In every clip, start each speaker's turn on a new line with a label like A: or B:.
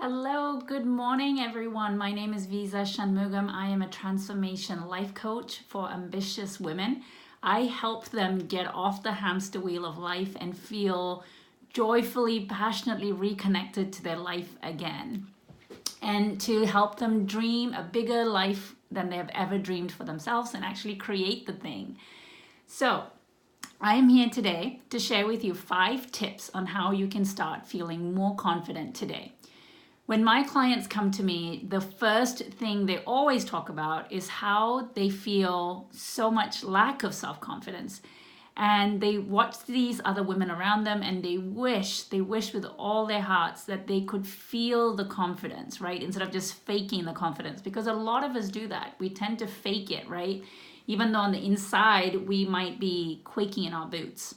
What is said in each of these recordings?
A: Hello, good morning everyone. My name is Shanmugam. I am a transformation life coach for ambitious women. I help them get off the hamster wheel of life and feel joyfully, passionately reconnected to their life again, and to help them dream a bigger life than they have ever dreamed for themselves and actually create the thing. So I am here today to share with you 5 tips on how you can start feeling more confident today. When my clients come to me, the first thing they always talk about is how they feel so much lack of self-confidence. And they watch these other women around them and they wish with all their hearts that they could feel the confidence, right? Instead of just faking the confidence, because a lot of us do that. We tend to fake it, right? Even though on the inside, we might be quaking in our boots.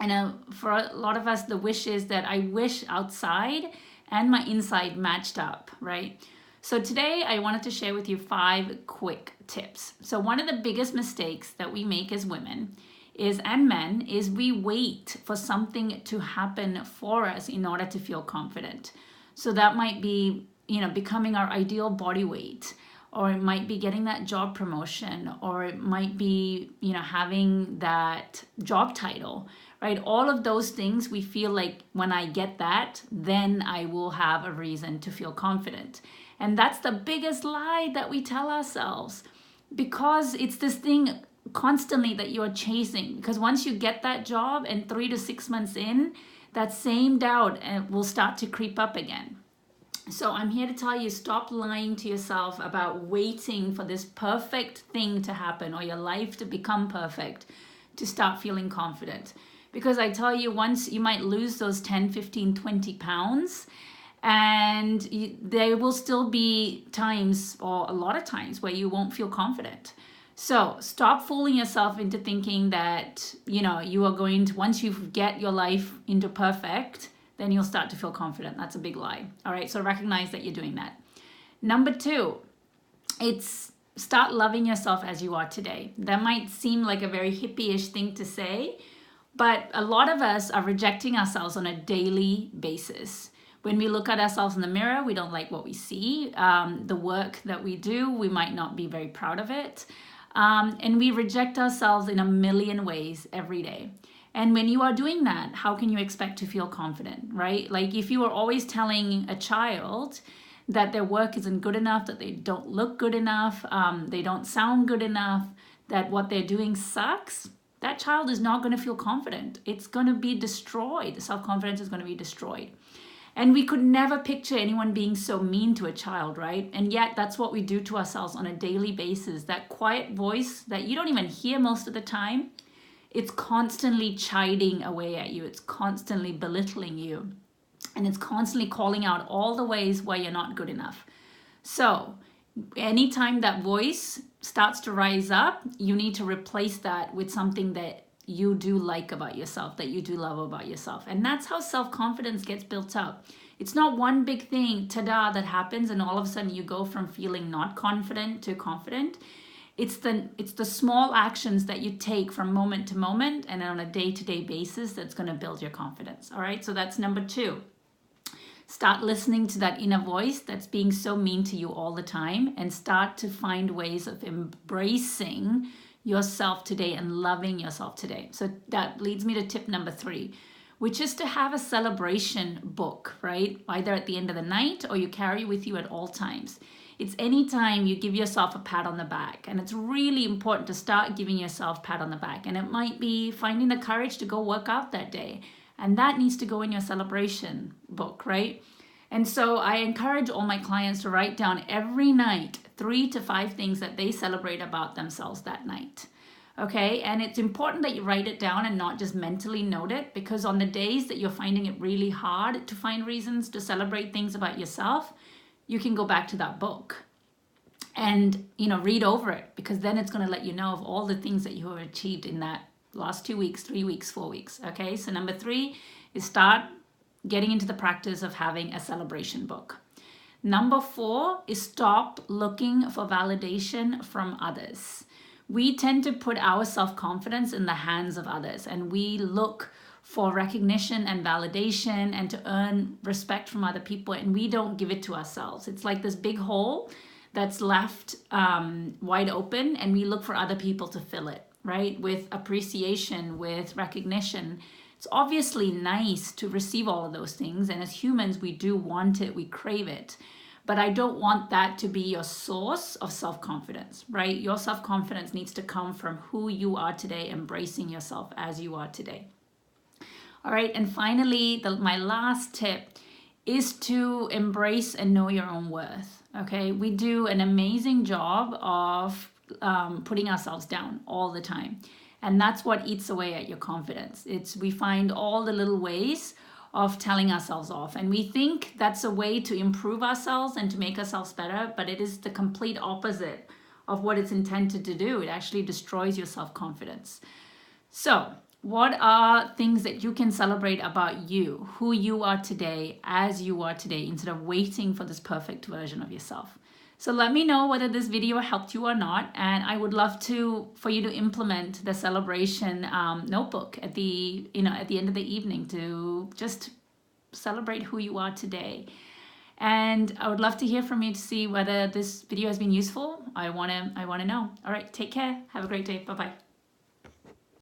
A: And for a lot of us, the wish is that I wish outside and my inside matched up, right? So today I wanted to share with you 5 quick tips. So one of the biggest mistakes that we make as women and men is we wait for something to happen for us in order to feel confident. So that might be, becoming our ideal body weight, or it might be getting that job promotion, or it might be, having that job title, right? All of those things, we feel like when I get that, then I will have a reason to feel confident. And that's the biggest lie that we tell ourselves, because it's this thing constantly that you're chasing. Because once you get that job and 3 to 6 months in, that same doubt will start to creep up again. So I'm here to tell you, stop lying to yourself about waiting for this perfect thing to happen or your life to become perfect to start feeling confident. Because I tell you, once you might lose those 10, 15, 20 pounds, and there will still be times, or a lot of times, where you won't feel confident. So stop fooling yourself into thinking that, you are going to, once you get your life into perfect, then you'll start to feel confident. That's a big lie. All right, so recognize that you're doing that. Number 2, it's start loving yourself as you are today. That might seem like a very hippie-ish thing to say, but a lot of us are rejecting ourselves on a daily basis. When we look at ourselves in the mirror, we don't like what we see. The work that we do, we might not be very proud of it. And we reject ourselves in a million ways every day. And when you are doing that, how can you expect to feel confident, right? Like if you are always telling a child that their work isn't good enough, that they don't look good enough, they don't sound good enough, that what they're doing sucks, that child is not going to feel confident. It's going to be destroyed. The self-confidence is going to be destroyed. And we could never picture anyone being so mean to a child, right? And yet that's what we do to ourselves on a daily basis. That quiet voice that you don't even hear most of the time, it's constantly chiding away at you. It's constantly belittling you. And it's constantly calling out all the ways why you're not good enough. So anytime that voice starts to rise up, you need to replace that with something that you do like about yourself, that you do love about yourself. And that's how self-confidence gets built up. It's not one big thing, ta-da, that happens and all of a sudden you go from feeling not confident to confident. It's the small actions that you take from moment to moment and on a day-to-day basis that's going to build your confidence. All right, so that's number 2. Start listening to that inner voice that's being so mean to you all the time, and start to find ways of embracing yourself today and loving yourself today. So that leads me to tip number 3, which is to have a celebration book, right? Either at the end of the night or you carry with you at all times. It's anytime you give yourself a pat on the back, and it's really important to start giving yourself a pat on the back. And it might be finding the courage to go work out that day, and that needs to go in your celebration book, right? And so I encourage all my clients to write down every night 3 to 5 things that they celebrate about themselves that night. Okay, and it's important that you write it down and not just mentally note it, because on the days that you're finding it really hard to find reasons to celebrate things about yourself, you can go back to that book and read over it, because then it's going to let you know of all the things that you have achieved in that last 2 weeks, 3 weeks, 4 weeks. Okay, so number 3 is start getting into the practice of having a celebration book. Number 4 is stop looking for validation from others. We tend to put our self-confidence in the hands of others, and we look for recognition and validation and to earn respect from other people, and we don't give it to ourselves. It's like this big hole that's left wide open, and we look for other people to fill it, right? With appreciation, with recognition. It's obviously nice to receive all of those things, and as humans, we do want it, we crave it. But I don't want that to be your source of self-confidence, right? Your self-confidence needs to come from who you are today, embracing yourself as you are today. All right, and finally, my last tip is to embrace and know your own worth, okay? We do an amazing job of putting ourselves down all the time. And that's what eats away at your confidence. We find all the little ways of telling ourselves off. And we think that's a way to improve ourselves and to make ourselves better, but it is the complete opposite of what it's intended to do. It actually destroys your self-confidence. So, what are things that you can celebrate about you, who you are today, as you are today, instead of waiting for this perfect version of yourself? So let me know whether this video helped you or not, and I would love for you to implement the celebration notebook at the end of the evening to just celebrate who you are today. And I would love to hear from you to see whether this video has been useful. I want to know. All right, take care. Have a great day. Bye-bye.